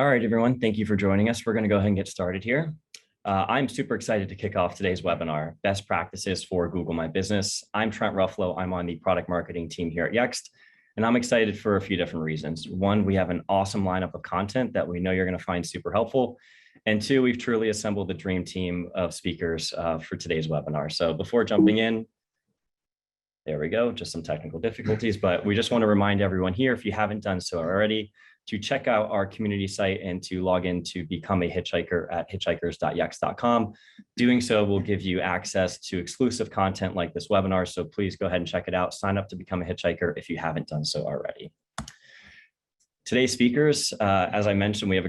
All right, everyone. Thank you for joining us. We're going to go ahead and get started here. I'm super excited to kick off today's webinar, Best Practices for Google My Business. I'm Trent Ruffalo. I'm on the product marketing team here at Yext, and I'm excited for a few different reasons. One, we have an awesome lineup of content that we know you're going to find super helpful. And two, we've truly assembled the dream team of speakers for today's webinar. So before jumping in, there we go, just some technical difficulties, but we just want to remind everyone here, if you haven't done so already, to check out our community site and to log in to become a hitchhiker at hitchhikers.yext.com. Doing so will give you access to exclusive content like this webinar. So please go ahead and check it out. Sign up to become a hitchhiker if you haven't done so already. Today's speakers, as I mentioned, we have a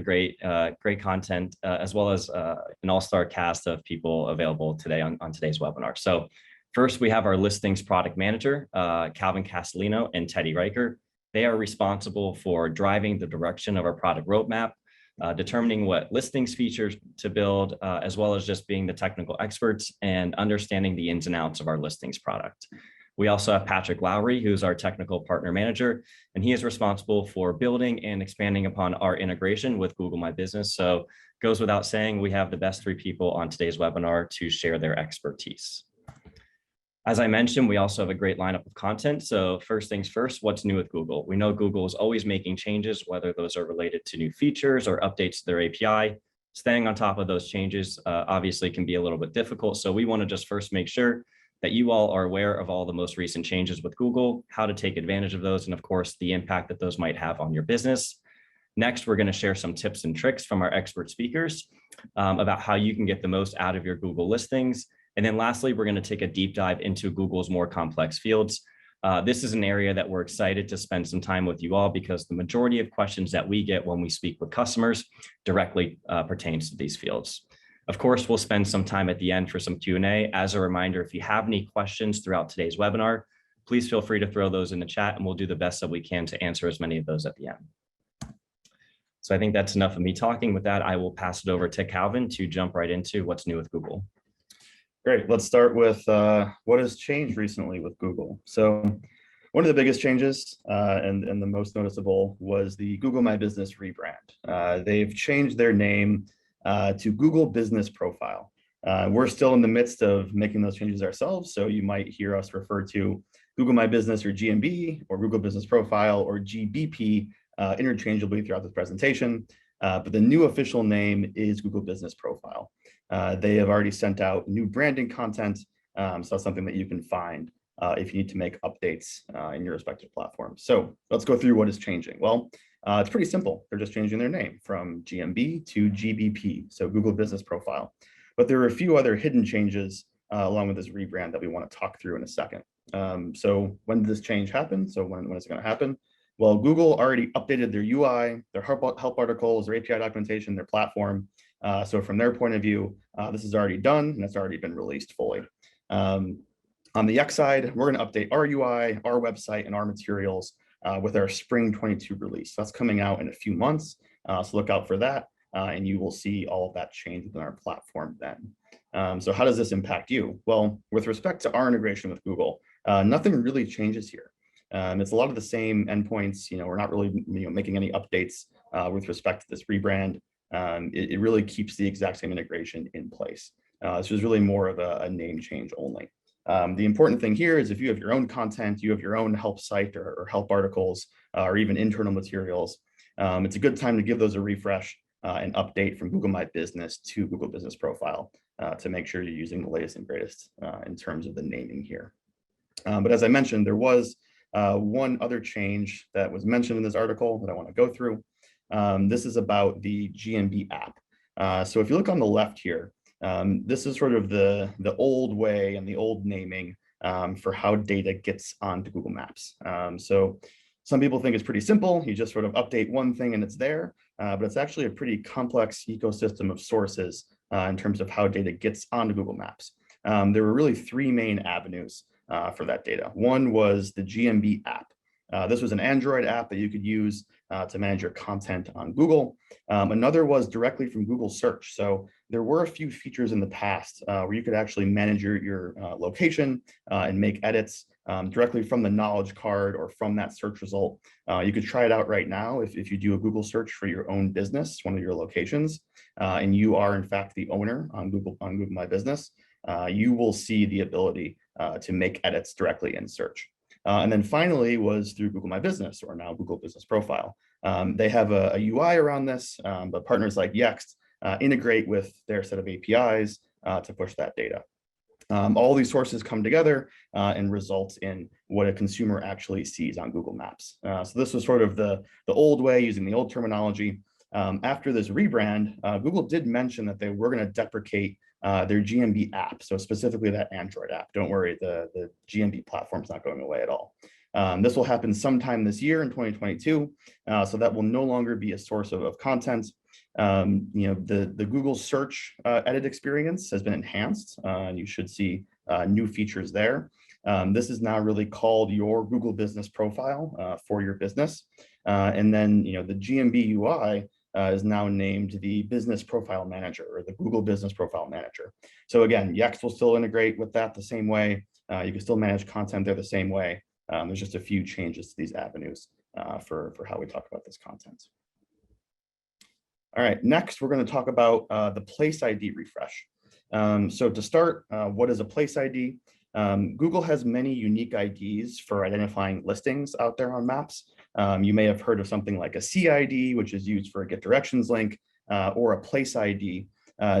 great content as well as an all-star cast of people available today on today's webinar. So first, we have our listings product manager, Calvin Castellino and Teddy Riker. They are responsible for driving the direction of our product roadmap, determining what listings features to build, as well as just being the technical experts and understanding the ins and outs of our listings product. We also have Patrick Lowry, who's our technical partner manager, and he is responsible for building and expanding upon our integration with Google My Business. So goes without saying, we have the best three people on today's webinar to share their expertise. As I mentioned, we also have a great lineup of content. So first things first, what's new with Google? We know Google is always making changes, whether those are related to new features or updates to their API. Staying on top of those changes obviously can be a little bit difficult. So we want to just first make sure that you all are aware of all the most recent changes with Google, how to take advantage of those, and of course, the impact that those might have on your business. Next, we're going to share some tips and tricks from our expert speakers about how you can get the most out of your Google listings. And then lastly, we're going to take a deep dive into Google's more complex fields. This is an area that we're excited to spend some time with you all because the majority of questions that we get when we speak with customers directly pertains to these fields. Of course, we'll spend some time at the end for some Q&A. As a reminder, if you have any questions throughout today's webinar, please feel free to throw those in the chat and we'll do the best that we can to answer as many of those at the end. So I think that's enough of me talking. With that, I will pass it over to Calvin to jump right into what's new with Google. Great. Let's start with what has changed recently with Google. So one of the biggest changes and the most noticeable was the Google My Business rebrand. They've changed their name to Google Business Profile. We're still in the midst of making those changes ourselves. So you might hear us refer to Google My Business or GMB or Google Business Profile or GBP interchangeably throughout this presentation. But the new official name is Google Business Profile. They have already sent out new branding content, so that's something that you can find if you need to make updates in your respective platforms. So let's go through what is changing. Well, it's pretty simple. They're just changing their name from GMB to GBP, so Google Business Profile. But there are a few other hidden changes along with this rebrand that we want to talk through in a second. So when did this change happen? So when is it going to happen? Well, Google already updated their UI, their help articles, their API documentation, their platform. So from their point of view, this is already done and it's already been released fully. On the Yext side, we're going to update our UI, our website, and our materials with our Spring 22 release. So that's coming out in a few months. So look out for that, and you will see all of that change within our platform then. So how does this impact you? Well, with respect to our integration with Google, nothing really changes here. It's a lot of the same endpoints. We're not really making any updates with respect to this rebrand. It really keeps the exact same integration in place. This was really more of a name change only. The important thing here is if you have your own content, you have your own help site or help articles, or even internal materials, it's a good time to give those a refresh and update from Google My Business to Google Business Profile to make sure you're using the latest and greatest in terms of the naming here. But as I mentioned, there was one other change that was mentioned in this article that I want to go through. This is about the GMB app. So if you look on the left here, this is sort of the old way and the old naming for how data gets onto Google Maps. So some people think it's pretty simple. You just sort of update one thing and it's there, but it's actually a pretty complex ecosystem of sources in terms of how data gets onto Google Maps. There were really three main avenues for that data. One was the GMB app. This was an Android app that you could use to manage your content on Google. Another was directly from Google search. So there were a few features in the past where you could actually manage your location and make edits directly from the knowledge card or from that search result. You could try it out right now if you do a Google search for your own business, one of your locations, and you are in fact the owner on Google My Business. You will see the ability to make edits directly in search. And then finally was through Google My Business, or now Google Business Profile. They have a UI around this, but partners like Yext integrate with their set of APIs to push that data. All these sources come together and result in what a consumer actually sees on Google Maps. So this was sort of the old way, using the old terminology. After this rebrand, Google did mention that they were going to deprecate their GMB app, so specifically that Android app. Don't worry, the GMB platform is not going away at all. This will happen sometime this year in 2022, so that will no longer be a source of content. The Google search edit experience has been enhanced, and you should see new features there. This is now really called your Google Business Profile for your business. And then, the GMB UI is now named the Business Profile Manager, or the Google Business Profile Manager. So again, Yext will still integrate with that the same way. You can still manage content there the same way. There's just a few changes to these avenues for how we talk about this content. All right, next we're going to talk about the Place ID refresh. So to start, what is a Place ID? Google has many unique IDs for identifying listings out there on maps. You may have heard of something like a CID, which is used for a Get Directions link, or a Place ID.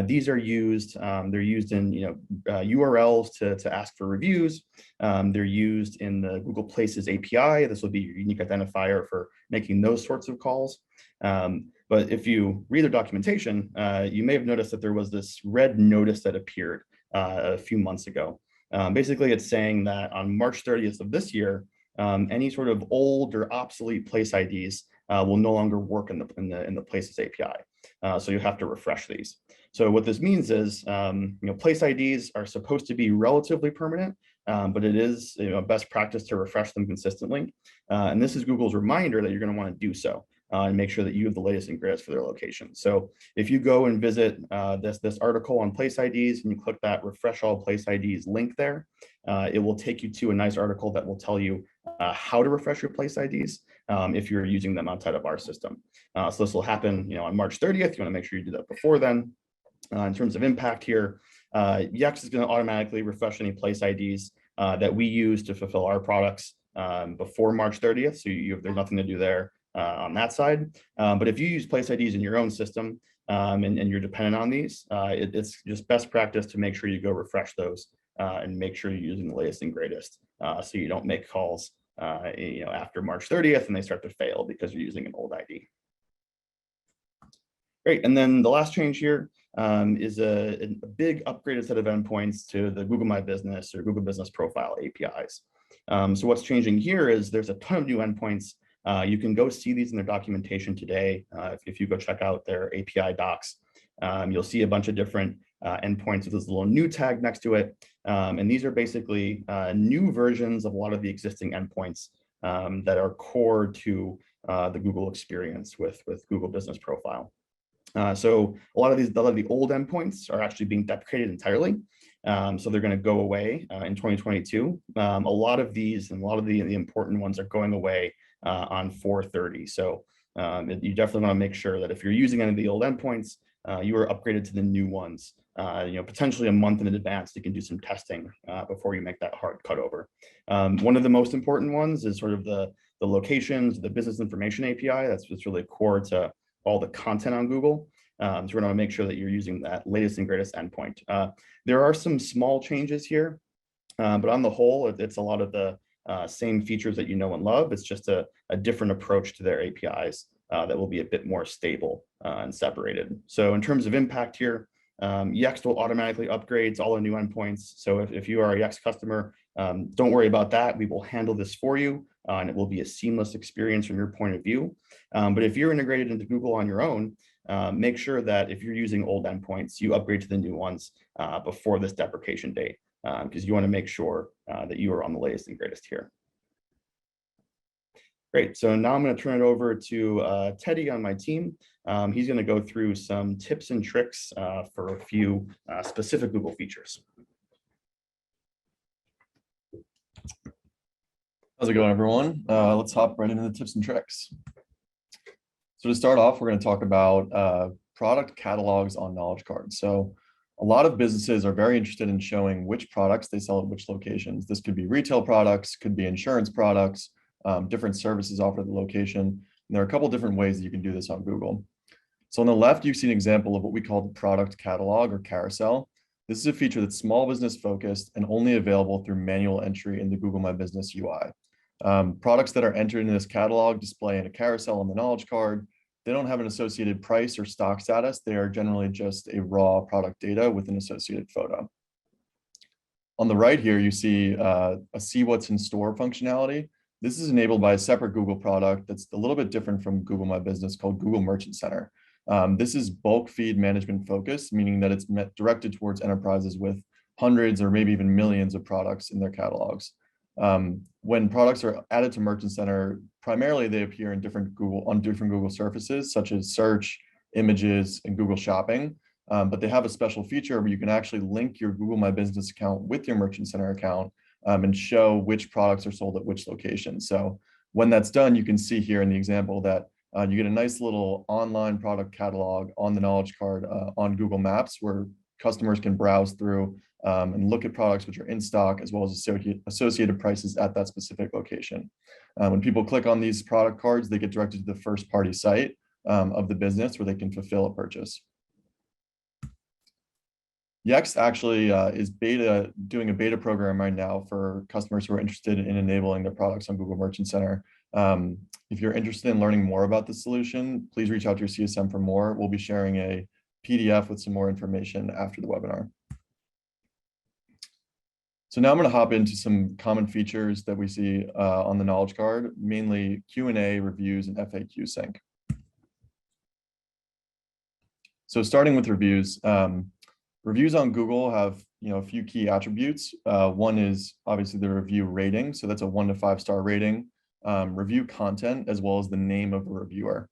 These are used, they're used in URLs to ask for reviews. They're used in the Google Places API. This will be your unique identifier for making those sorts of calls. But if you read the documentation, you may have noticed that there was this red notice that appeared a few months ago. Basically, it's saying that on March 30th of this year, any sort of old or obsolete Place IDs will no longer work in the Places API. So you have to refresh these. So what this means is, Place IDs are supposed to be relatively permanent, but it is best practice to refresh them consistently. And this is Google's reminder that you're going to want to do so. And make sure that you have the latest and greatest for their location. So if you go and visit this article on Place IDs and you click that Refresh All Place IDs link there, it will take you to a nice article that will tell you how to refresh your Place IDs if you're using them outside of our system. So this will happen on March 30th. You want to make sure you do that before then. In terms of impact here, Yext is going to automatically refresh any Place IDs that we use to fulfill our products before March 30th. So there's nothing to do there on that side. But if you use Place IDs in your own system and you're dependent on these, it's just best practice to make sure you go refresh those and make sure you're using the latest and greatest so you don't make calls after March 30th and they start to fail because you're using an old ID. Great, and then the last change here is a big upgraded set of endpoints to the Google My Business or Google Business Profile APIs. So what's changing here is there's a ton of new endpoints. You can go see these in their documentation today. If you go check out their API docs, you'll see a bunch of different endpoints with this little new tag next to it. And these are basically new versions of a lot of the existing endpoints that are core to the Google experience with Google Business Profile. So a lot of the old endpoints are actually being deprecated entirely. So they're going to go away in 2022. A lot of these and a lot of the important ones are going away on 4/30. So you definitely want to make sure that if you're using any of the old endpoints, you are upgraded to the new ones. Potentially a month in advance, you can do some testing before you make that hard cutover. One of the most important ones is sort of the locations, the business information API. That's really core to all the content on Google. So we're going to make sure that you're using that latest and greatest endpoint. There are some small changes here, but on the whole, it's a lot of the same features that you know and love. It's just a different approach to their APIs that will be a bit more stable and separated. So in terms of impact here, Yext will automatically upgrade to all the new endpoints. So if you are a Yext customer, don't worry about that. We will handle this for you, and it will be a seamless experience from your point of view. But if you're integrated into Google on your own, make sure that if you're using old endpoints, you upgrade to the new ones before this deprecation date, because you want to make sure that you are on the latest and greatest here. Great, so now I'm going to turn it over to Teddy on my team. He's going to go through some tips and tricks for a few specific Google features. How's it going, everyone? Let's hop right into the tips and tricks. So to start off, we're going to talk about product catalogs on knowledge cards. So a lot of businesses are very interested in showing which products they sell at which locations. This could be retail products, could be insurance products, different services offered at the location. And there are a couple different ways that you can do this on Google. So on the left, you see an example of what we call the product catalog or carousel. This is a feature that's small business focused and only available through manual entry in the Google My Business UI. Products that are entered in this catalog display in a carousel on the knowledge card. They don't have an associated price or stock status. They are generally just a raw product data with an associated photo. On the right here, you see a see what's in store functionality. This is enabled by a separate Google product that's a little bit different from Google My Business called Google Merchant Center. This is bulk feed management focused, meaning that it's directed towards enterprises with hundreds or maybe even millions of products in their catalogs. When products are added to Merchant Center, primarily they appear in different Google surfaces, such as search, images, and Google Shopping. But they have a special feature where you can actually link your Google My Business account with your Merchant Center account and show which products are sold at which location. So when that's done, you can see here in the example that you get a nice little online product catalog on the knowledge card on Google Maps where customers can browse through and look at products which are in stock as well as associated prices at that specific location. When people click on these product cards, they get directed to the first party site of the business where they can fulfill a purchase. Yext actually is doing a beta program right now for customers who are interested in enabling their products on Google Merchant Center. If you're interested in learning more about this solution, please reach out to your CSM for more. We'll be sharing a PDF with some more information after the webinar. So now I'm going to hop into some common features that we see on the knowledge card, mainly Q&A, reviews, and FAQ sync. So starting with reviews, reviews on Google have a few key attributes. One is obviously the review rating, so that's a 1 to 5 star rating. Review content as well as the name of a reviewer.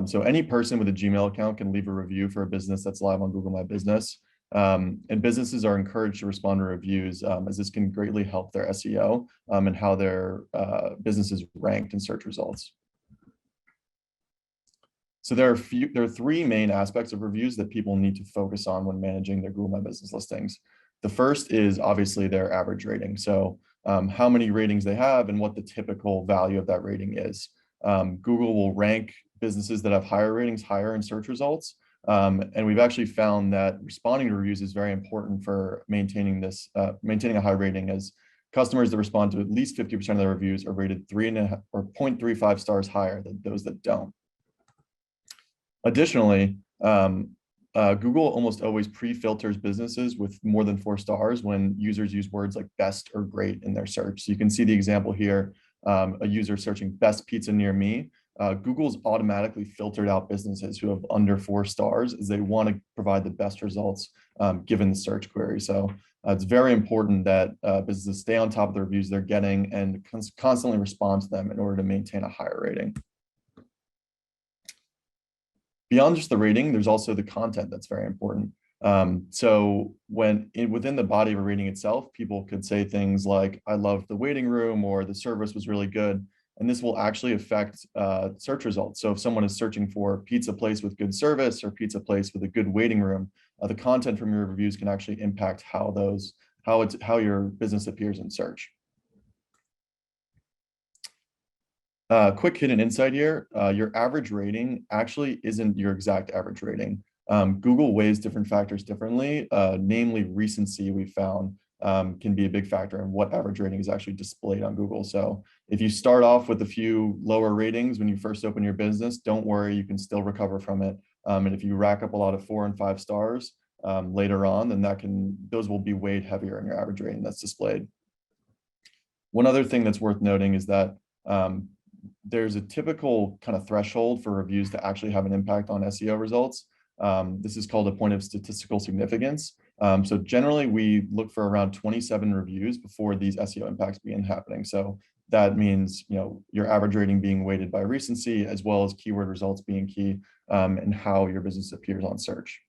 So any person with a Gmail account can leave a review for a business that's live on Google My Business. And businesses are encouraged to respond to reviews as this can greatly help their SEO and how their business is ranked in search results. So there are 3 main aspects of reviews that people need to focus on when managing their Google My Business listings. The first is obviously their average rating. So how many ratings they have and what the typical value of that rating is. Google will rank businesses that have higher ratings higher in search results. And we've actually found that responding to reviews is very important for maintaining a high rating, as customers that respond to at least 50% of their reviews are rated 3.5 or 0.35 stars higher than those that don't. Additionally, Google almost always pre-filters businesses with more than 4 stars when users use words like best or great in their search. So you can see the example here, a user searching best pizza near me. Google's automatically filtered out businesses who have under 4 stars as they want to provide the best results given the search query. So it's very important that businesses stay on top of the reviews they're getting and constantly respond to them in order to maintain a higher rating. Beyond just the rating, there's also the content that's very important. So within the body of a rating itself, people could say things like, I loved the waiting room, or the service was really good. And this will actually affect search results. So if someone is searching for pizza place with good service or pizza place with a good waiting room, the content from your reviews can actually impact how your business appears in search. Quick hidden insight here, your average rating actually isn't your exact average rating. Google weighs different factors differently, namely recency we found can be a big factor in what average rating is actually displayed on Google. So if you start off with a few lower ratings when you first open your business, don't worry, you can still recover from it. And if you rack up a lot of 4 and 5 stars later on, then those will be weighed heavier in your average rating that's displayed. One other thing that's worth noting is that there's a typical kind of threshold for reviews to actually have an impact on SEO results. This is called a point of statistical significance. So generally we look for around 27 reviews before these SEO impacts begin happening. So that means your average rating being weighted by recency as well as keyword results being key and how your business appears on search.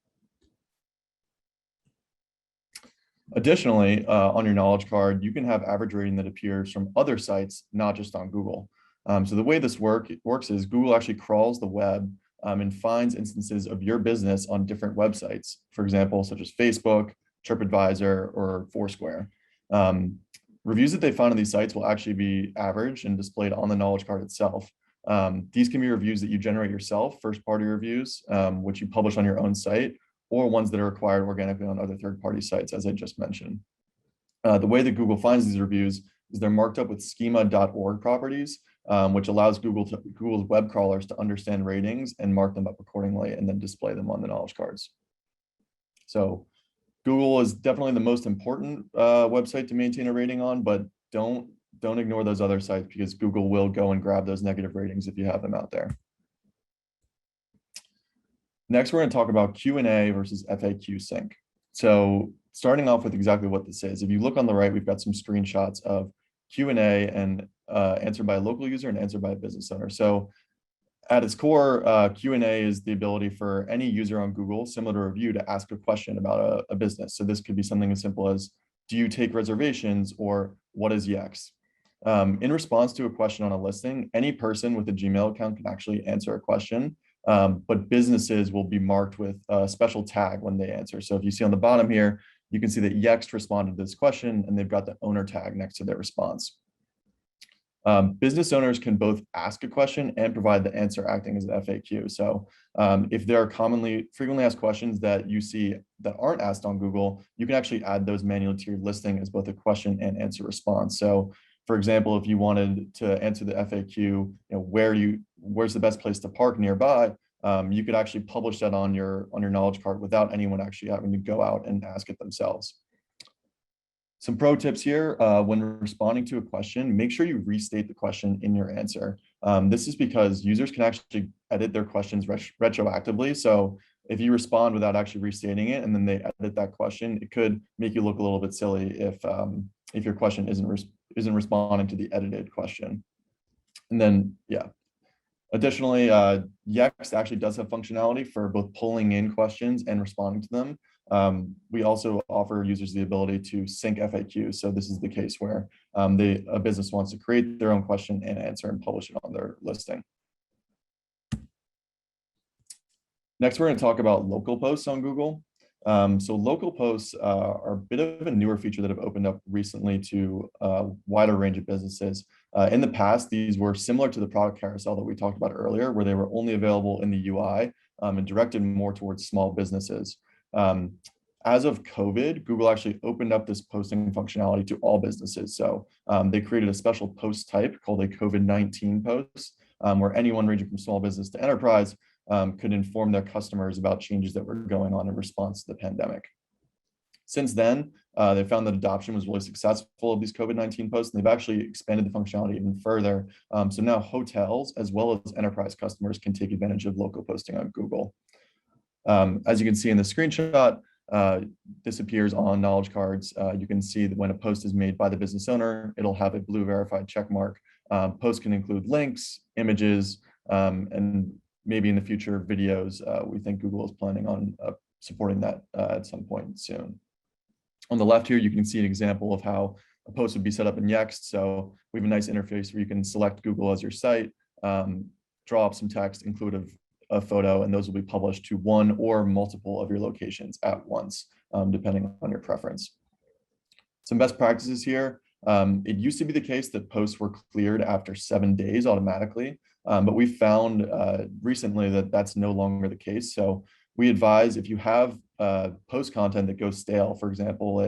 Additionally, on your knowledge card, you can have average rating that appears from other sites, not just on Google. So the way this works is Google actually crawls the web and finds instances of your business on different websites, for example, such as Facebook, TripAdvisor, or Foursquare. Reviews that they find on these sites will actually be averaged and displayed on the knowledge card itself. These can be reviews that you generate yourself, first-party reviews, which you publish on your own site, or ones that are acquired organically on other third-party sites, as I just mentioned. The way that Google finds these reviews is they're marked up with schema.org properties, which allows Google's web crawlers to understand ratings and mark them up accordingly and then display them on the knowledge cards. So Google is definitely the most important website to maintain a rating on, but don't ignore those other sites because Google will go and grab those negative ratings if you have them out there. Next, we're going to talk about Q&A versus FAQ sync. So starting off with exactly what this is, if you look on the right, we've got some screenshots of Q&A and answered by a local user and answered by a business owner. So at its core, Q&A is the ability for any user on Google, similar to review, to ask a question about a business. So this could be something as simple as, do you take reservations, or what is Yext? In response to a question on a listing, any person with a Gmail account can actually answer a question, but businesses will be marked with a special tag when they answer. So if you see on the bottom here, you can see that Yext responded to this question and they've got the owner tag next to their response. Business owners can both ask a question and provide the answer acting as an FAQ. So if there are frequently asked questions that you see that aren't asked on Google, you can actually add those manually to your listing as both a question and answer response. So for example, if you wanted to answer the FAQ, where's the best place to park nearby, you could actually publish that on your knowledge card without anyone actually having to go out and ask it themselves. Some pro tips here, when responding to a question, make sure you restate the question in your answer. This is because users can actually edit their questions retroactively. So if you respond without actually restating it and then they edit that question, it could make you look a little bit silly if your question isn't responding to the edited question. And then, yeah. Additionally, Yext actually does have functionality for both pulling in questions and responding to them. We also offer users the ability to sync FAQs. So this is the case where a business wants to create their own question and answer and publish it on their listing. Next, we're going to talk about local posts on Google. So local posts are a bit of a newer feature that have opened up recently to a wider range of businesses. In the past, these were similar to the product carousel that we talked about earlier, where they were only available in the UI and directed more towards small businesses. As of COVID, Google actually opened up this posting functionality to all businesses. So they created a special post type called a COVID-19 post, where anyone ranging from small business to enterprise could inform their customers about changes that were going on in response to the pandemic. Since then, they found that adoption was really successful of these COVID-19 posts, and they've actually expanded the functionality even further. So now hotels, as well as enterprise customers, can take advantage of local posting on Google. As you can see in the screenshot, this appears on knowledge cards. You can see that when a post is made by the business owner, it'll have a blue verified check mark. Posts can include links, images, and maybe in the future videos. We think Google is planning on supporting that at some point soon. On the left here, you can see an example of how a post would be set up in Yext. So we have a nice interface where you can select Google as your site, draw up some text, include a photo, and those will be published to one or multiple of your locations at once, depending on your preference. Some best practices here. It used to be the case that posts were cleared after 7 days automatically, but we found recently that that's no longer the case. So we advise, if you have post content that goes stale, for example,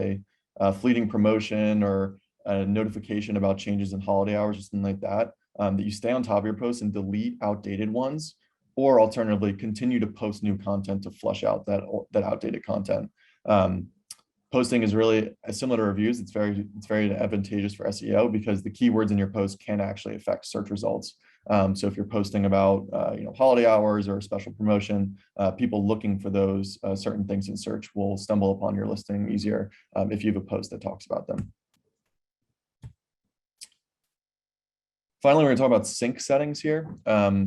a fleeting promotion or a notification about changes in holiday hours or something like that, that you stay on top of your posts and delete outdated ones, or alternatively continue to post new content to flush out that outdated content. Posting is really similar to reviews. It's very advantageous for SEO because the keywords in your post can actually affect search results. So if you're posting about holiday hours or a special promotion, people looking for those certain things in search will stumble upon your listing easier if you have a post that talks about them. Finally, we're going to talk about sync settings here.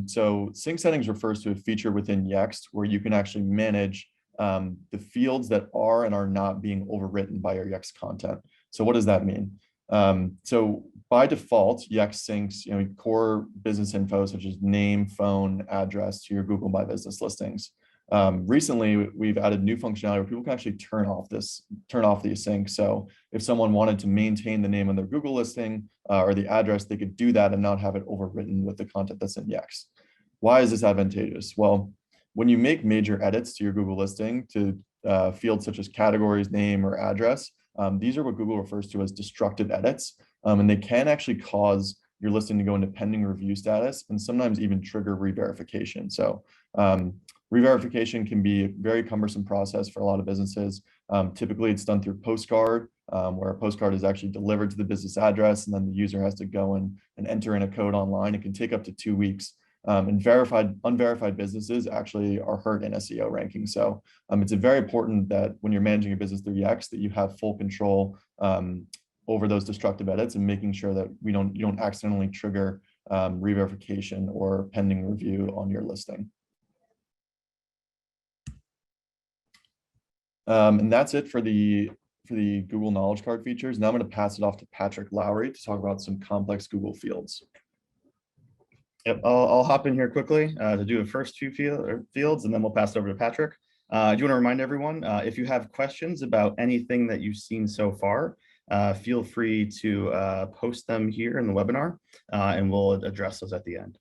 So sync settings refers to a feature within Yext where you can actually manage the fields that are and are not being overwritten by your Yext content. So what does that mean? So by default, Yext syncs core business info such as name, phone, address to your Google My Business listings. Recently, we've added new functionality where people can actually turn off the async. So if someone wanted to maintain the name of their Google listing or the address, they could do that and not have it overwritten with the content that's in Yext. Why is this advantageous? Well, when you make major edits to your Google listing to fields such as categories, name, or address, these are what Google refers to as destructive edits, and they can actually cause your listing to go into pending review status and sometimes even trigger re-verification. So re-verification can be a very cumbersome process for a lot of businesses. Typically, it's done through postcard, where a postcard is actually delivered to the business address, and then the user has to go and enter in a code online. It can take up to 2 weeks. And unverified businesses actually are hurt in SEO rankings. So it's very important that when you're managing a business through Yext, that you have full control over those destructive edits and making sure that you don't accidentally trigger re-verification or pending review on your listing. And that's it for the Google Knowledge Card features. Now I'm going to pass it off to Patrick Lowry to talk about some complex Google fields. Yep, I'll hop in here quickly to do the first few fields, and then we'll pass it over to Patrick. I do want to remind everyone, if you have questions about anything that you've seen so far, feel free to post them here in the webinar, and we'll address those at the end.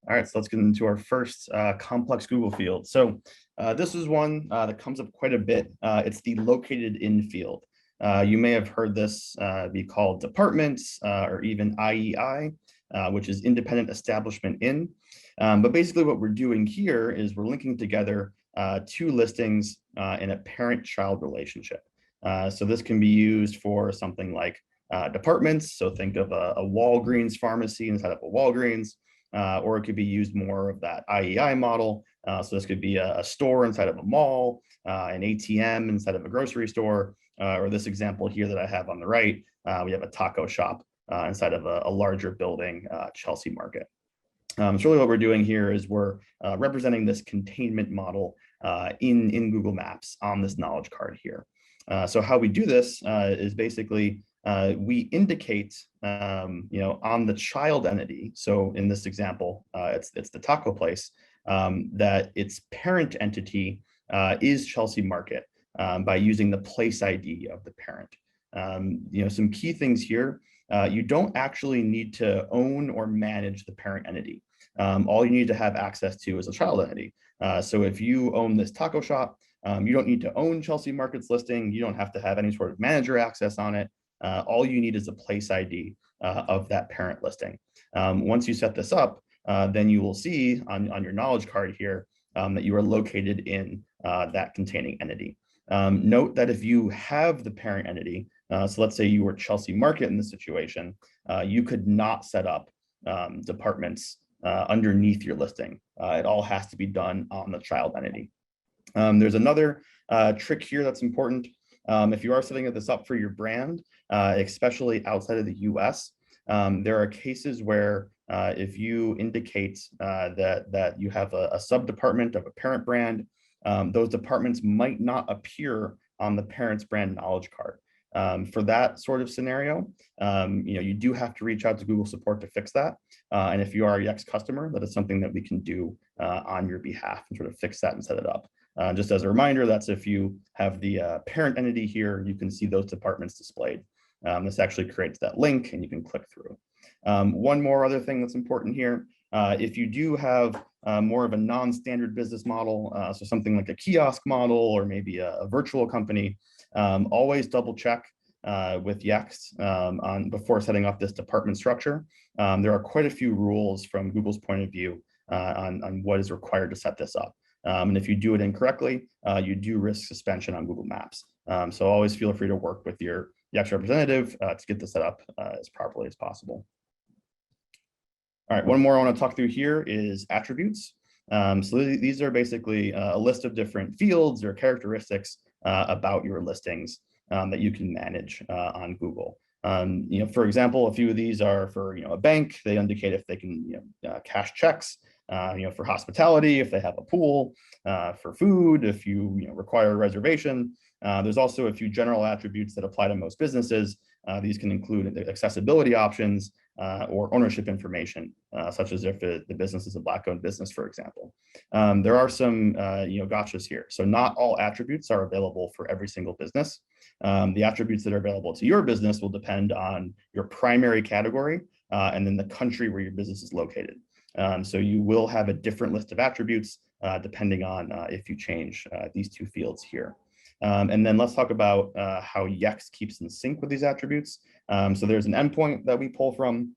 All right, so let's get into our first complex Google field. So this is one that comes up quite a bit. It's the located in field. You may have heard this be called departments or even IEI. Which is independent establishment in. But basically what we're doing here is we're linking together two listings in a parent-child relationship. So this can be used for something like departments. So think of a Walgreens pharmacy inside of a Walgreens, or it could be used more of that IEI model. So this could be a store inside of a mall, an ATM inside of a grocery store, or this example here that I have on the right, we have a taco shop inside of a larger building, Chelsea Market. So really what we're doing here is we're representing this containment model in Google Maps on this knowledge card here. So how we do this is basically we indicate, on the child entity. So in this example, it's the taco place, that its parent entity is Chelsea Market by using the place ID of the parent. Some key things here. You don't actually need to own or manage the parent entity. All you need to have access to is a child entity. So if you own this taco shop, you don't need to own Chelsea Market's listing. You don't have to have any sort of manager access on it. All you need is a place ID of that parent listing. Once you set this up, then you will see on your knowledge card here that you are located in that containing entity. Note that if you have the parent entity, so let's say you were Chelsea Market in this situation, you could not set up departments underneath your listing. It all has to be done on the child entity. There's another trick here that's important. If you are setting this up for your brand, especially outside of the US, there are cases where if you indicate that you have a sub-department of a parent brand, those departments might not appear on the parent's brand knowledge card. For that sort of scenario, you do have to reach out to Google support to fix that. And if you are a Yext customer, that is something that we can do on your behalf and sort of fix that and set it up. Just as a reminder, that's if you have the parent entity here, you can see those departments displayed. This actually creates that link and you can click through. One more other thing that's important here, if you do have more of a non-standard business model, so something like a kiosk model or maybe a virtual company, always double check with Yext before setting up this department structure. There are quite a few rules from Google's point of view on what is required to set this up. And if you do it incorrectly, you do risk suspension on Google Maps. So always feel free to work with your Yext representative to get this set up as properly as possible. All right, one more I want to talk through here is attributes. So these are basically a list of different fields or characteristics about your listings that you can manage on Google. For example, a few of these are for a bank. They indicate if they can cash checks. for hospitality, if they have a pool, for food, if you, require a reservation. There's also a few general attributes that apply to most businesses. These can include accessibility options or ownership information, such as if the business is a Black-owned business, for example. There are some, gotchas here. So not all attributes are available for every single business. The attributes that are available to your business will depend on your primary category and then the country where your business is located. So you will have a different list of attributes depending on if you change these two fields here. And then let's talk about how Yext keeps in sync with these attributes. So there's an endpoint that we pull from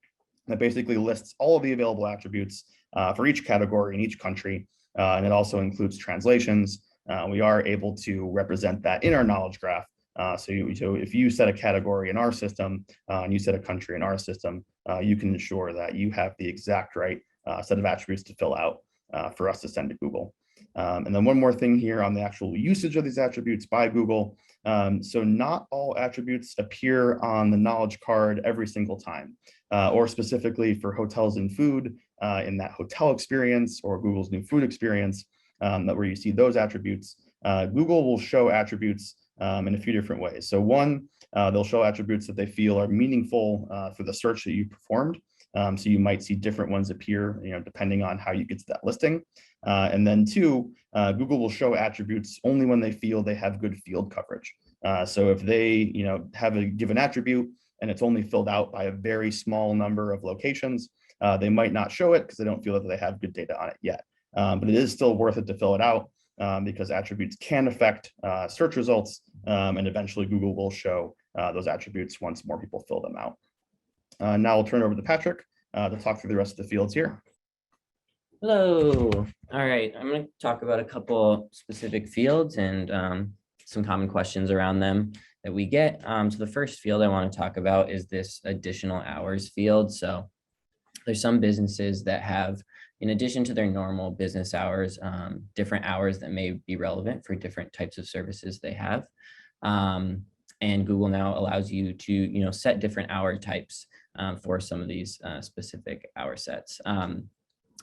that basically lists all of the available attributes for each category in each country. And it also includes translations. We are able to represent that in our knowledge graph. So if you set a category in our system and you set a country in our system, you can ensure that you have the exact right set of attributes to fill out for us to send to Google. And then one more thing here on the actual usage of these attributes by Google. So not all attributes appear on the knowledge card every single time, or specifically for hotels and food in that hotel experience or Google's new food experience, where you see those attributes. Google will show attributes in a few different ways. So one, they'll show attributes that they feel are meaningful for the search that you performed. So you might see different ones appear, depending on how you get to that listing. And then two, Google will show attributes only when they feel they have good field coverage. So if they, have a given attribute and it's only filled out by a very small number of locations, they might not show it because they don't feel that they have good data on it yet. But it is still worth it to fill it out because attributes can affect search results, and eventually Google will show those attributes once more people fill them out. Now I'll turn it over to Patrick to talk through the rest of the fields here. Hello. All right, I'm going to talk about a couple specific fields and some common questions around them that we get. So the first field I want to talk about is this additional hours field. So there's some businesses that have, in addition to their normal business hours, different hours that may be relevant for different types of services they have. And Google now allows you to, set different hour types for some of these specific hour sets.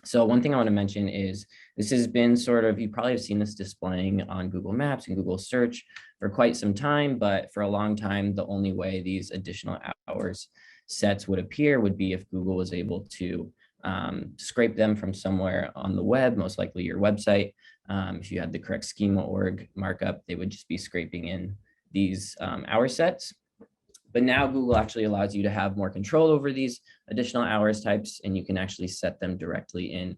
So one thing I want to mention is this has been sort of, you probably have seen this displaying on Google Maps and Google Search for quite some time, but for a long time, the only way these additional hours sets would appear would be if Google was able to scrape them from somewhere on the web, most likely your website. If you had the correct schema.org markup, they would just be scraping in these hour sets. But now Google actually allows you to have more control over these additional hours types, and you can actually set them directly in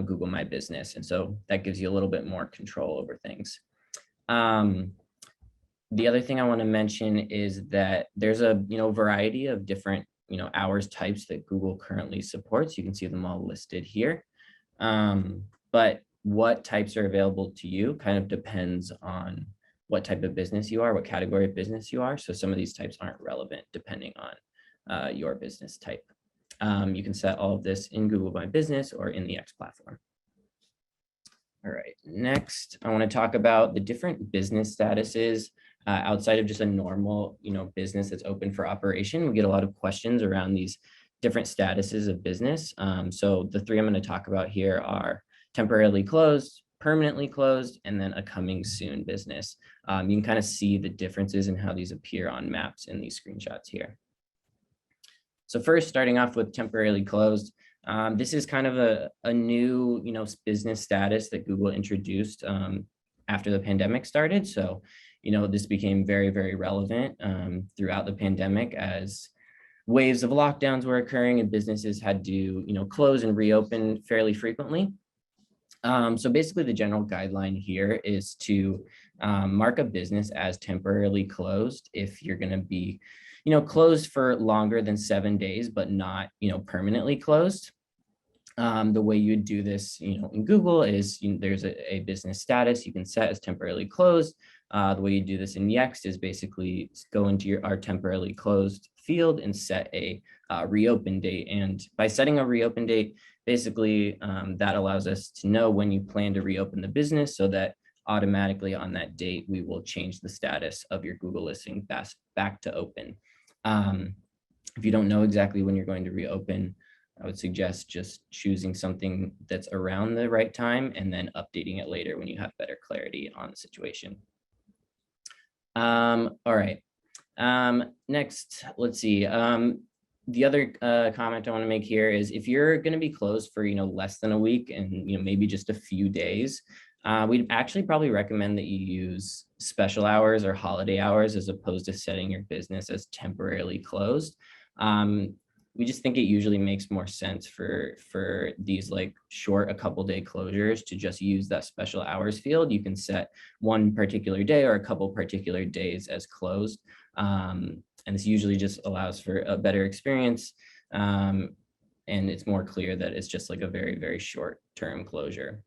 Google My Business. And so that gives you a little bit more control over things. The other thing I want to mention is that there's a variety of different hours types that Google currently supports. You can see them all listed here. But what types are available to you kind of depends on what type of business you are, what category of business you are. So some of these types aren't relevant depending on your business type. You can set all of this in Google My Business or in the Yext platform. All right, next, I want to talk about the different business statuses outside of just a normal, business that's open for operation. We get a lot of questions around these different statuses of business. So the three I'm going to talk about here are temporarily closed, permanently closed, and then a coming soon business. You can kind of see the differences in how these appear on maps in these screenshots here. So first, starting off with temporarily closed, this is kind of a new, business status that Google introduced after the pandemic started. So, this became very, very relevant throughout the pandemic as waves of lockdowns were occurring and businesses had to, close and reopen fairly frequently. So basically the general guideline here is to mark a business as temporarily closed if you're going to be, closed for longer than 7 days, but not, permanently closed. The way you do this, in Google is there's a business status you can set as temporarily closed. The way you do this in Yext is basically go into our temporarily closed field and set a reopen date. And by setting a reopen date, basically that allows us to know when you plan to reopen the business so that automatically on that date, we will change the status of your Google listing back to open. If you don't know exactly when you're going to reopen I would suggest just choosing something that's around the right time and then updating it later when you have better clarity on the situation. All right. Next, let's see. The other comment I want to make here is if you're going to be closed for less than a week and maybe just a few days, we'd actually probably recommend that you use special hours or holiday hours as opposed to setting your business as temporarily closed. We just think it usually makes more sense for these like short a couple day closures to just use that special hours field. You can set one particular day or a couple particular days as closed. And this usually just allows for a better experience. And it's more clear that it's just like a very, very short term closure.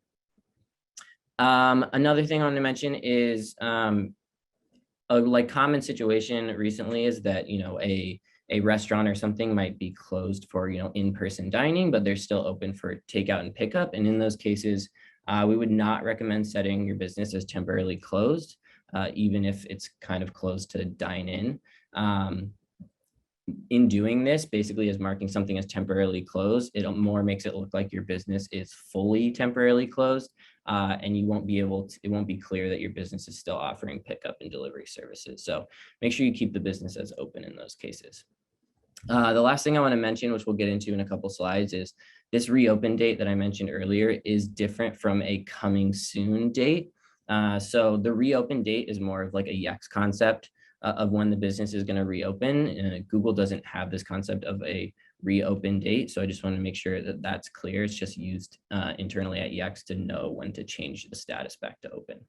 Another thing I want to mention is a like common situation recently is that, a restaurant or something might be closed for, in-person dining, but they're still open for takeout and pickup. And in those cases, we would not recommend setting your business as temporarily closed, even if it's kind of closed to dine in. In doing this, basically as marking something as temporarily closed, it more makes it look like your business is fully temporarily closed, and you won't be able to, it won't be clear that your business is still offering pickup and delivery services. So make sure you keep the business as open in those cases. The last thing I want to mention, which we'll get into in a couple slides, is this reopen date that I mentioned earlier is different from a coming soon date. So the reopen date is more of like a Yext concept of when the business is going to reopen. Google doesn't have this concept of a reopen date. So I just want to make sure that that's clear. It's just used internally at Yext to know when to change the status back to open.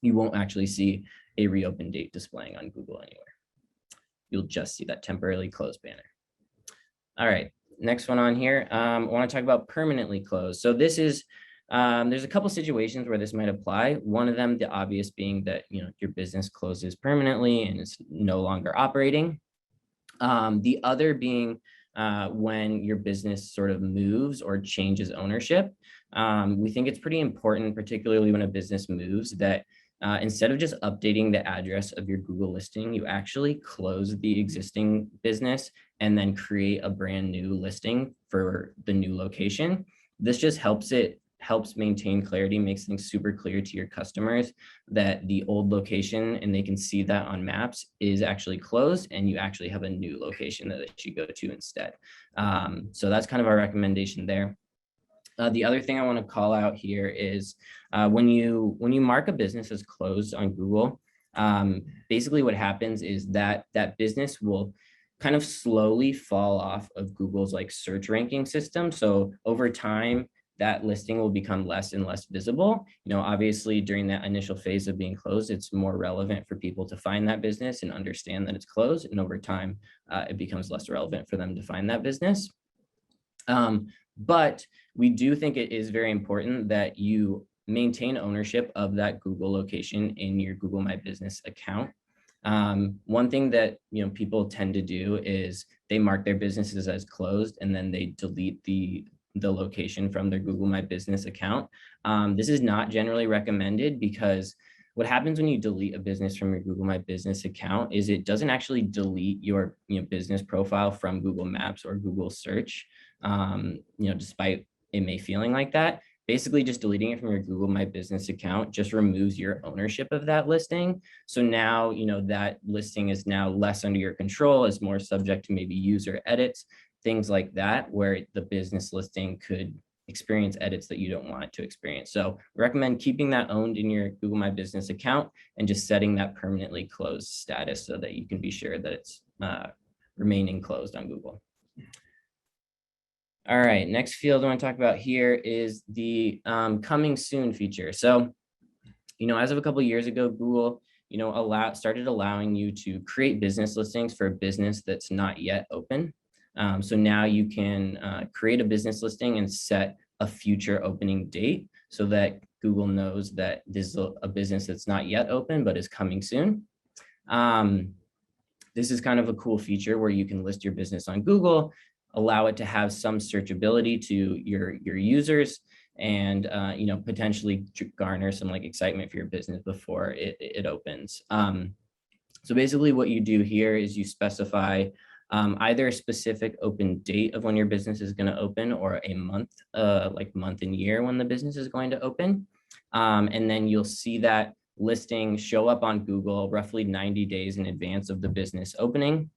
You won't actually see a reopen date displaying on Google anywhere. You'll just see that temporarily closed banner. All right, next one on here. I want to talk about permanently closed. So this is, there's a couple situations where this might apply. One of them, the obvious being that, your business closes permanently and it's no longer operating. The other being when your business sort of moves or changes ownership. We think it's pretty important, particularly when a business moves, that instead of just updating the address of your Google listing, you actually close the existing business and then create a brand new listing for the new location. This just helps maintain clarity, makes things super clear to your customers that the old location, and they can see that on maps, is actually closed and you actually have a new location that they should go to instead. So that's kind of our recommendation there. The other thing I want to call out here is when you mark a business as closed on Google, basically what happens is that business will kind of slowly fall off of Google's like search ranking system. So over time, that listing will become less and less visible. Obviously during that initial phase of being closed, it's more relevant for people to find that business and understand that it's closed. And over time, it becomes less relevant for them to find that business. But we do think it is very important that you maintain ownership of that Google location in your Google My Business account. One thing that people tend to do is they mark their businesses as closed and then they delete the location from their Google My Business account. This is not generally recommended because what happens when you delete a business from your Google My Business account is it doesn't actually delete your business profile from Google Maps or Google Search, despite it may feeling like that. Basically just deleting it from your Google My Business account just removes your ownership of that listing. So now, that listing is now less under your control, is more subject to maybe user edits, things like that, where the business listing could experience edits that you don't want it to experience. So I recommend keeping that owned in your Google My Business account and just setting that permanently closed status so that you can be sure that it's remaining closed on Google. All right, next field I want to talk about here is the coming soon feature. So, as of a couple of years ago, Google, started allowing you to create business listings for a business that's not yet open. So now you can create a business listing and set a future opening date so that Google knows that this is a business that's not yet open, but is coming soon. This is kind of a cool feature where you can list your business on Google, allow it to have some searchability to your users, and potentially garner some like excitement for your business before it opens. So basically what you do here is you specify either a specific open date of when your business is going to open or a month, like month and year when the business is going to open. And then you'll see that listing show up on Google roughly 90 days in advance of the business opening.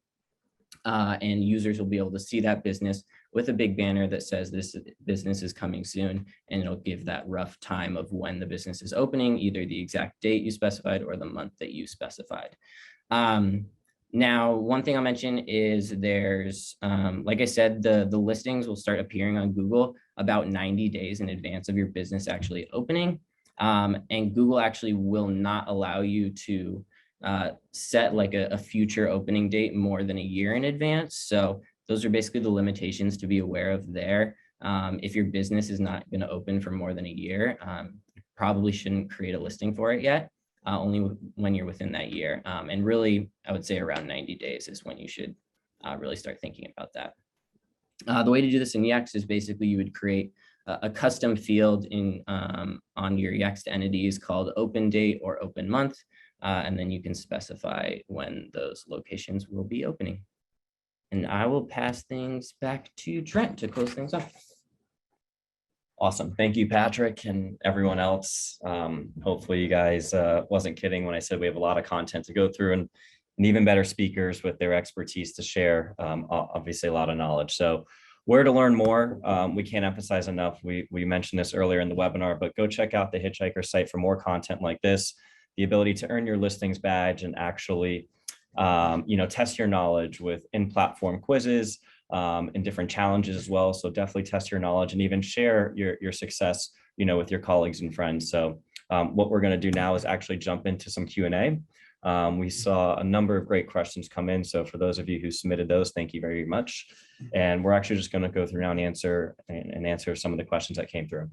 And users will be able to see that business with a big banner that says this business is coming soon, and it'll give that rough time of when the business is opening, either the exact date you specified or the month that you specified. Now, one thing I'll mention is there's, like I said, the listings will start appearing on Google about 90 days in advance of your business actually opening. And Google actually will not allow you to set like a future opening date more than a year in advance. So those are basically the limitations to be aware of there. If your business is not going to open for more than a year, you probably shouldn't create a listing for it yet, only when you're within that year. And really, I would say around 90 days is when you should really start thinking about that. The way to do this in Yext is basically you would create a custom field in on your Yext entities called open date or open month. And then you can specify when those locations will be opening. And I will pass things back to Trent to close things up. Awesome. Thank you, Patrick, and everyone else. Hopefully you guys wasn't kidding when I said we have a lot of content to go through and even better speakers with their expertise to share, obviously a lot of knowledge. So where to learn more, we can't emphasize enough. We mentioned this earlier in the webinar, but go check out the Hitchhiker site for more content like this, the ability to earn your listings badge and actually test your knowledge with in-platform quizzes and different challenges as well. So definitely test your knowledge and even share your success, with your colleagues and friends. So what we're going to do now is actually jump into some Q&A. We saw a number of great questions come in. So for those of you who submitted those, thank you very much. And we're actually just going to go through now and answer some of the questions that came through.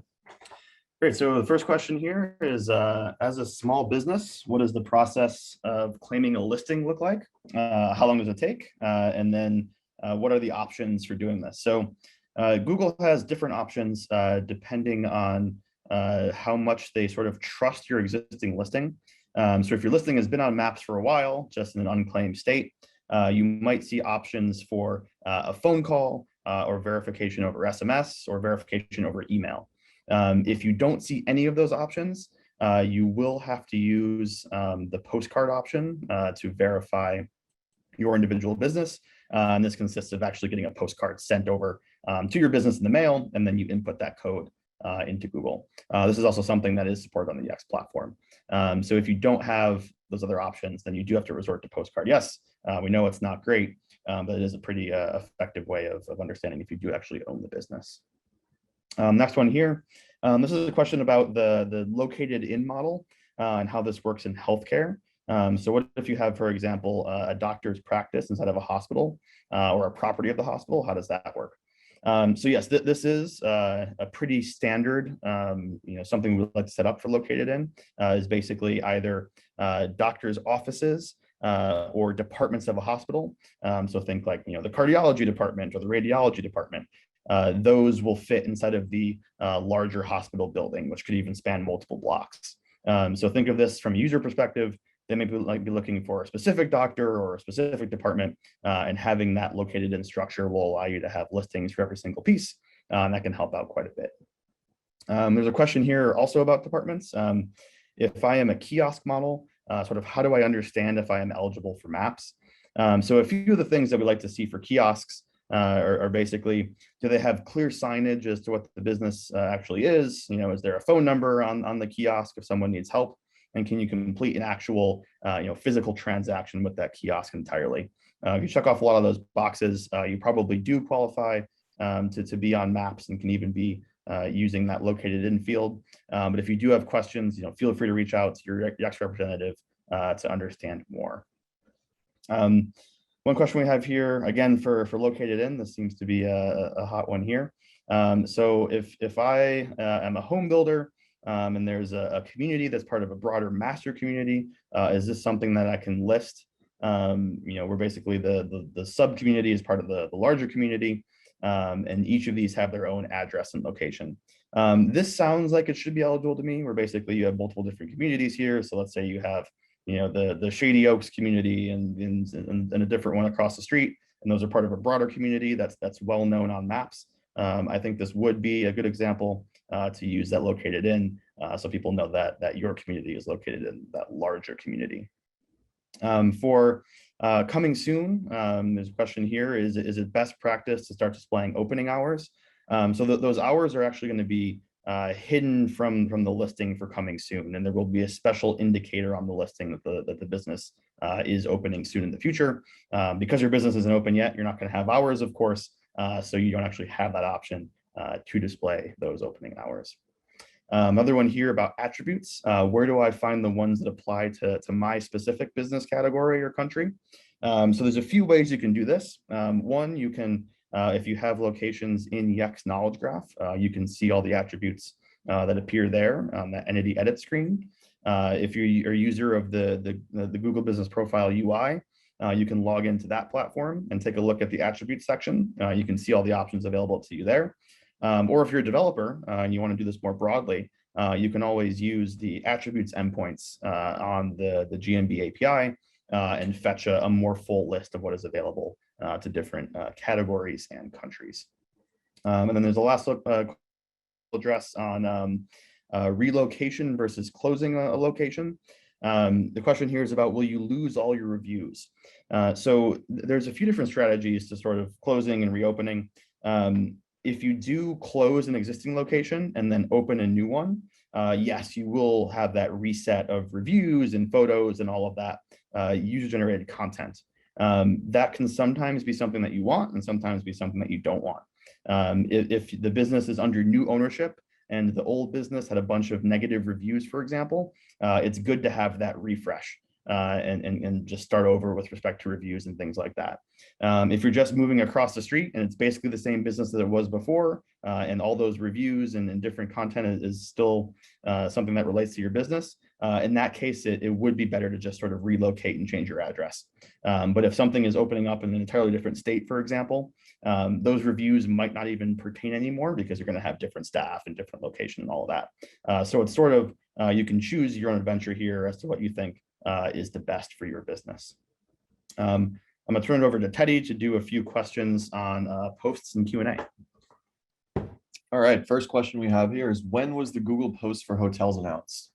Great. So the first question here is, as a small business, what does the process of claiming a listing look like? How long does it take? And then what are the options for doing this? So Google has different options depending on how much they sort of trust your existing listing. So if your listing has been on maps for a while, just in an unclaimed state, you might see options for a phone call or verification over SMS or verification over email. If you don't see any of those options, you will have to use the postcard option to verify your individual business. And this consists of actually getting a postcard sent over to your business in the mail, and then you input that code into Google. This is also something that is supported on the Yext platform. So if you don't have those other options, then you do have to resort to postcard. Yes, we know it's not great, but it is a pretty effective way of understanding if you do actually own the business. Next one here. This is a question about the located in model and how this works in healthcare. So what if you have, for example, a doctor's practice inside of a hospital or a property of the hospital? How does that work? So yes, this is a pretty standard, something we'd like to set up for located in is basically either doctor's offices or departments of a hospital. So think like, the cardiology department or the radiology department. Those will fit inside of the larger hospital building, which could even span multiple blocks. So think of this from a user perspective. They might be looking for a specific doctor or a specific department, and having that located in structure will allow you to have listings for every single piece, and that can help out quite a bit. There's a question here also about departments. If I am a kiosk model, sort of how do I understand if I am eligible for maps? So a few of the things that we like to see for kiosks are basically, do they have clear signage as to what the business actually is? Is there a phone number on the kiosk if someone needs help? And can you complete an actual, physical transaction with that kiosk entirely? If you check off a lot of those boxes, you probably do qualify to be on maps and can even be using that located in field. But if you do have questions, feel free to reach out to your Yext representative to understand more. One question we have here, again, for located in, this seems to be a hot one here. So if I am a home builder, and there's a community that's part of a broader master community, is this something that I can list? Where basically the sub community is part of the larger community, and each of these have their own address and location. This sounds like it should be eligible to me, where basically you have multiple different communities here. So let's say you have the Shady Oaks community and a different one across the street, and those are part of a broader community that's well known on maps. I think this would be a good example to use that located in, so people know that your community is located in that larger community. For coming soon, there's a question here, is it best practice to start displaying opening hours? So those hours are actually going to be hidden from the listing for coming soon, and there will be a special indicator on the listing that the business is opening soon in the future. Because your business isn't open yet, you're not going to have hours, of course, so you don't actually have that option to display those opening hours. Another one here about attributes. Where do I find the ones that apply to my specific business category or country? So there's a few ways you can do this. One, you can, if you have locations in Yext Knowledge Graph, you can see all the attributes that appear there on that entity edit screen. If you're a user of the Google Business Profile UI, you can log into that platform and take a look at the attributes section. You can see all the options available to you there. Or if you're a developer and you want to do this more broadly, you can always use the attributes endpoints on the GMB API and fetch a more full list of what is available to different categories and countries. And then there's a last address on relocation versus closing a location. The question here is about, will you lose all your reviews? So there's a few different strategies to sort of closing and reopening. If you do close an existing location and then open a new one, yes, you will have that reset of reviews and photos and all of that user-generated content. That can sometimes be something that you want and sometimes be something that you don't want. If the business is under new ownership and the old business had a bunch of negative reviews, for example, it's good to have that refresh and just start over with respect to reviews and things like that. If you're just moving across the street and it's basically the same business that it was before, and all those reviews and different content is still something that relates to your business, in that case, it would be better to just sort of relocate and change your address. But if something is opening up in an entirely different state, for example, those reviews might not even pertain anymore because you're going to have different staff and different location and all of that. So it's sort of, you can choose your own adventure here as to what you think is the best for your business. I'm going to turn it over to Teddy to do a few questions on posts and Q&A. All right, first question we have here is, when was the Google post for hotels announced?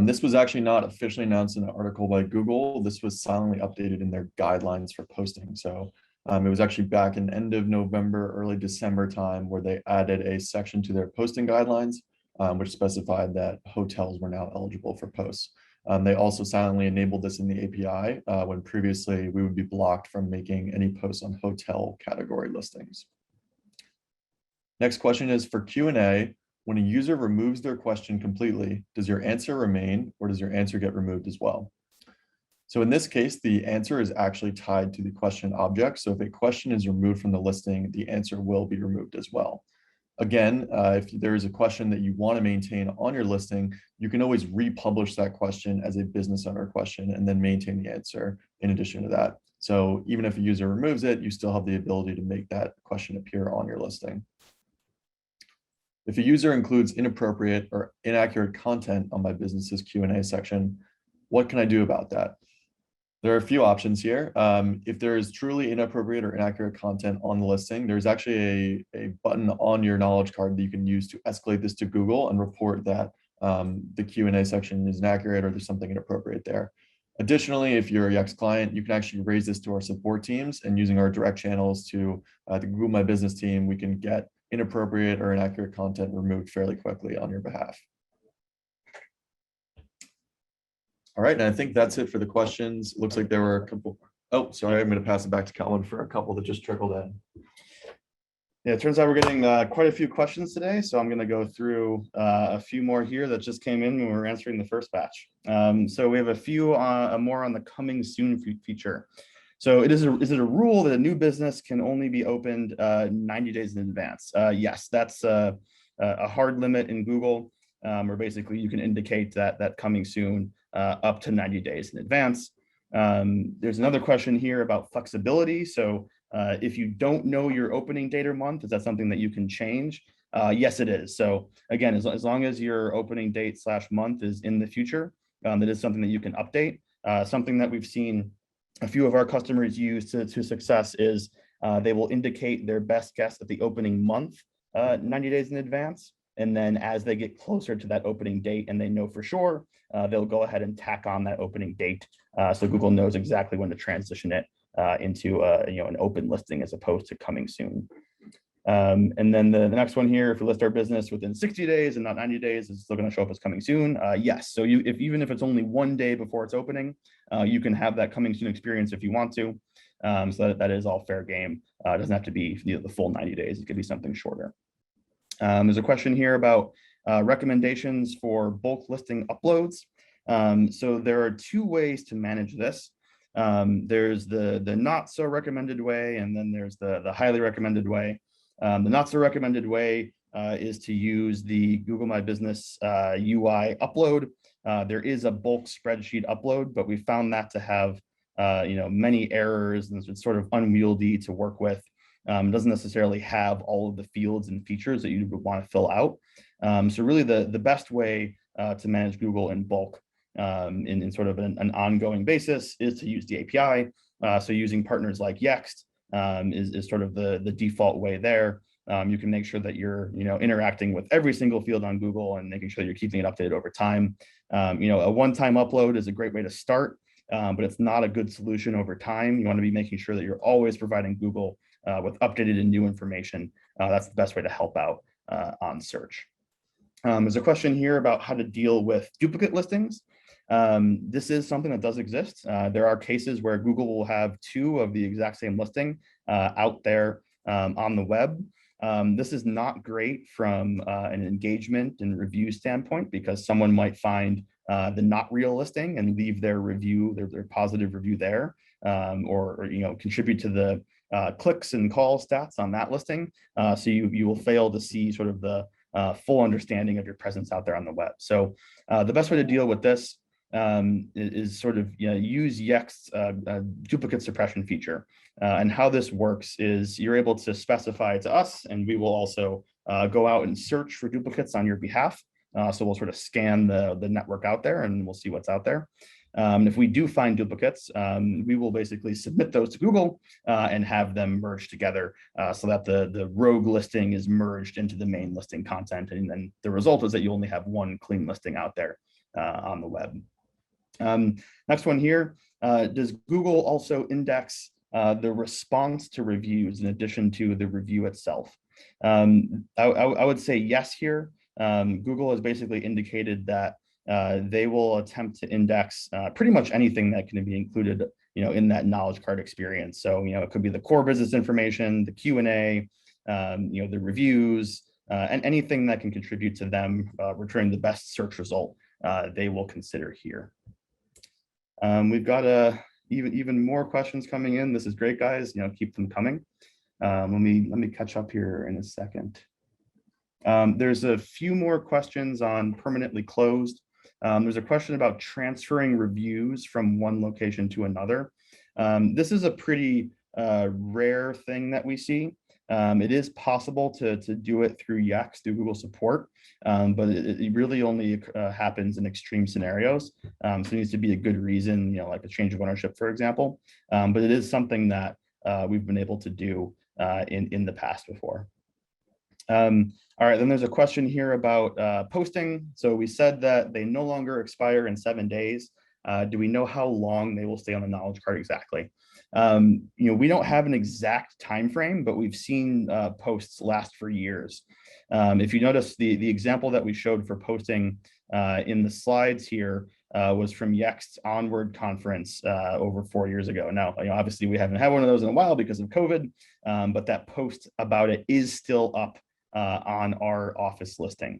This was actually not officially announced in an article by Google. This was silently updated in their guidelines for posting. So it was actually back in end of November, early December time where they added a section to their posting guidelines, which specified that hotels were now eligible for posts. They also silently enabled this in the API when previously we would be blocked from making any posts on hotel category listings. Next question is for Q&A. When a user removes their question completely, does your answer remain or does your answer get removed as well? So in this case, the answer is actually tied to the question object. So if a question is removed from the listing, the answer will be removed as well. Again, if there is a question that you want to maintain on your listing, you can always republish that question as a business owner question and then maintain the answer in addition to that. So even if a user removes it, you still have the ability to make that question appear on your listing. If a user includes inappropriate or inaccurate content on my business's Q&A section, what can I do about that? There are a few options here. If there is truly inappropriate or inaccurate content on the listing, there's actually a button on your knowledge card that you can use to escalate this to Google and report that the Q&A section is inaccurate or there's something inappropriate there. Additionally, if you're a Yext client, you can actually raise this to our support teams, and using our direct channels to the Google My Business team, we can get inappropriate or inaccurate content removed fairly quickly on your behalf. All right, and I think that's it for the questions. It looks like there were a couple. Oh, sorry, I'm going to pass it back to Calvin for a couple that just trickled in. Yeah, it turns out we're getting quite a few questions today, so I'm going to go through a few more here that just came in when we were answering the first batch. So we have a few more on the coming soon feature. So is it a rule that a new business can only be opened 90 days in advance? Yes, that's a hard limit in Google, where basically you can indicate that coming soon up to 90 days in advance. There's another question here about flexibility. So if you don't know your opening date or month, is that something that you can change? Yes, it is. So again, as long as your opening date / month is in the future, that is something that you can update. Something that we've seen a few of our customers use to success is they will indicate their best guess at the opening month 90 days in advance. And then as they get closer to that opening date and they know for sure, they'll go ahead and tack on that opening date. So Google knows exactly when to transition it into an open listing as opposed to coming soon. And then the next one here, if we list our business within 60 days and not 90 days, it's still going to show up as coming soon. Yes. So even if it's only one day before it's opening, you can have that coming soon experience if you want to. So that is all fair game. It doesn't have to be the full 90 days. It could be something shorter. There's a question here about recommendations for bulk listing uploads. So there are two ways to manage this. There's the not so recommended way, and then there's the highly recommended way. The not so recommended way is to use the Google My Business UI upload. There is a bulk spreadsheet upload, but we found that to have many errors, and it's sort of unwieldy to work with. It doesn't necessarily have all of the fields and features that you would want to fill out. So really the best way to manage Google in bulk in sort of an ongoing basis is to use the API. So using partners like Yext is sort of the default way there. You can make sure that you're interacting with every single field on Google and making sure that you're keeping it updated over time. A one-time upload is a great way to start, but it's not a good solution over time. You want to be making sure that you're always providing Google with updated and new information. That's the best way to help out on search. There's a question here about how to deal with duplicate listings. This is something that does exist. There are cases where Google will have two of the exact same listing out there on the web. This is not great from an engagement and review standpoint, because someone might find the not real listing and leave their review, their positive review there, or contribute to the clicks and call stats on that listing. So you will fail to see sort of the full understanding of your presence out there on the web. So the best way to deal with this is sort of use Yext's duplicate suppression feature. And how this works is you're able to specify to us, and we will also go out and search for duplicates on your behalf. So we'll sort of scan the network out there and we'll see what's out there. If we do find duplicates, we will basically submit those to Google and have them merged together so that the rogue listing is merged into the main listing content. And then the result is that you only have one clean listing out there on the web. Next one here, does Google also index the response to reviews in addition to the review itself? I would say yes here. Google has basically indicated that they will attempt to index pretty much anything that can be included, in that knowledge card experience. So, it could be the core business information, the Q&A, the reviews, and anything that can contribute to them returning the best search result, they will consider here. We've got even more questions coming in. This is great, guys. Keep them coming. Let me catch up here in a second. There's a few more questions on permanently closed. There's a question about transferring reviews from one location to another. This is a pretty rare thing that we see. It is possible to do it through Yext, through Google support, but it really only happens in extreme scenarios. So it needs to be a good reason, like a change of ownership, for example. But it is something that we've been able to do in the past before. All right, then there's a question here about posting. So we said that they no longer expire in 7 days. Do we know how long they will stay on the knowledge card exactly? We don't have an exact time frame, but we've seen posts last for years. If you notice, the example that we showed for posting in the slides here was from Yext's Onward conference over 4 years ago. Now, obviously we haven't had one of those in a while because of COVID, but that post about it is still up on our office listing.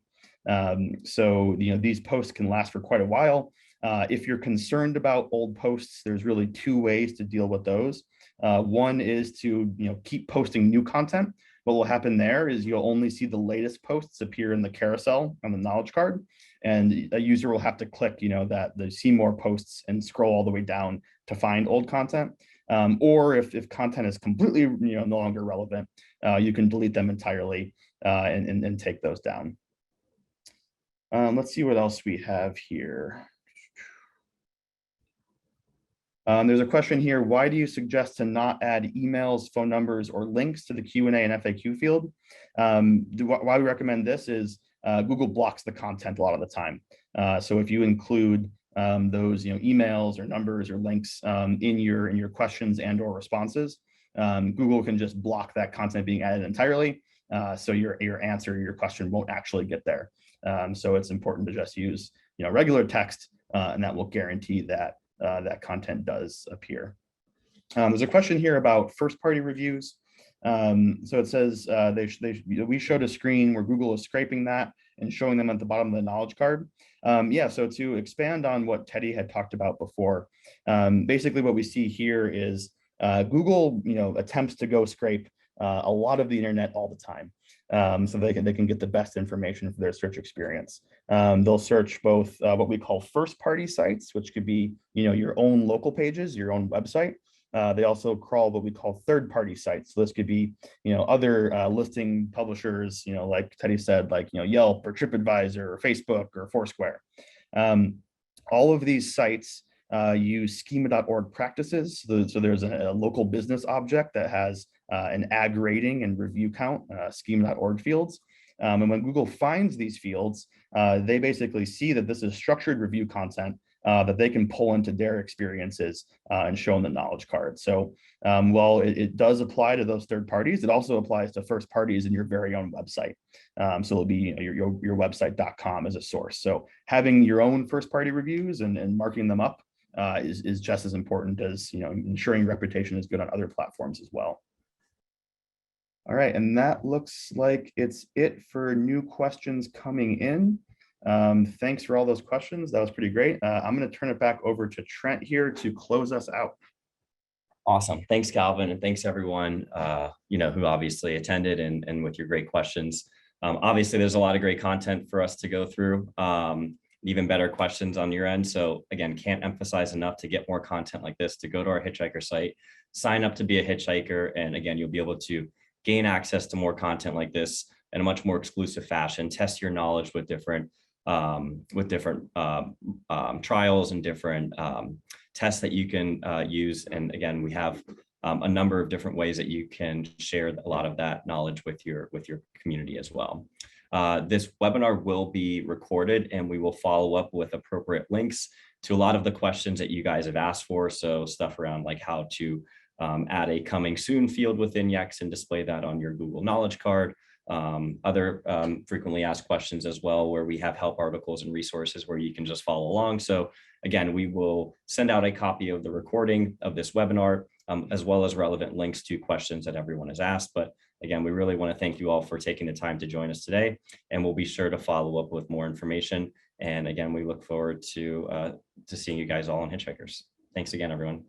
So these posts can last for quite a while. If you're concerned about old posts, there's really two ways to deal with those. One is to keep posting new content. What will happen there is you'll only see the latest posts appear in the carousel on the knowledge card, and a user will have to click that they see more posts and scroll all the way down to find old content. Or if content is completely no longer relevant, you can delete them entirely and take those down. Let's see what else we have here. There's a question here. Why do you suggest to not add emails, phone numbers, or links to the Q&A and FAQ field? Why we recommend this is Google blocks the content a lot of the time. So if you include those emails or numbers or links in your questions and or responses, Google can just block that content being added entirely. So your answer, your question won't actually get there. So it's important to just use regular text, and that will guarantee that that content does appear. There's a question here about first-party reviews. So it says we showed a screen where Google is scraping that and showing them at the bottom of the knowledge card. Yeah, so to expand on what Teddy had talked about before, basically what we see here is Google attempts to go scrape a lot of the internet all the time. So they can get the best information for their search experience. They'll search both what we call first-party sites, which could be your own local pages, your own website. They also crawl what we call third-party sites. So this could be other listing publishers, like Teddy said, like Yelp or TripAdvisor or Facebook or Foursquare. All of these sites use schema.org practices. So there's a local business object that has an ag rating and review count, schema.org fields. And when Google finds these fields, they basically see that this is structured review content that they can pull into their experiences and show in the knowledge card. So while it does apply to those third parties, it also applies to first parties in your very own website. So it'll be your website.com as a source. So having your own first party reviews and marking them up is just as important as ensuring reputation is good on other platforms as well. All right, and that looks like it's it for new questions coming in. Thanks for all those questions. That was pretty great. I'm going to turn it back over to Trent here to close us out. Awesome. Thanks, Calvin. And thanks everyone, who obviously attended and with your great questions. Obviously, there's a lot of great content for us to go through, even better questions on your end. So again, can't emphasize enough to get more content like this, to go to our Hitchhiker site, sign up to be a Hitchhiker. And again, you'll be able to gain access to more content like this in a much more exclusive fashion, test your knowledge with different trials and different tests that you can use. And again, we have a number of different ways that you can share a lot of that knowledge with your community as well. This webinar will be recorded and we will follow up with appropriate links to a lot of the questions that you guys have asked for. So stuff around like how to add a coming soon field within Yext and display that on your Google Knowledge Card. Other frequently asked questions as well, where we have help articles and resources where you can just follow along. So again, we will send out a copy of the recording of this webinar, as well as relevant links to questions that everyone has asked. But again, we really want to thank you all for taking the time to join us today, and we'll be sure to follow up with more information. And again, we look forward to seeing you guys all on Hitchhikers. Thanks again, everyone.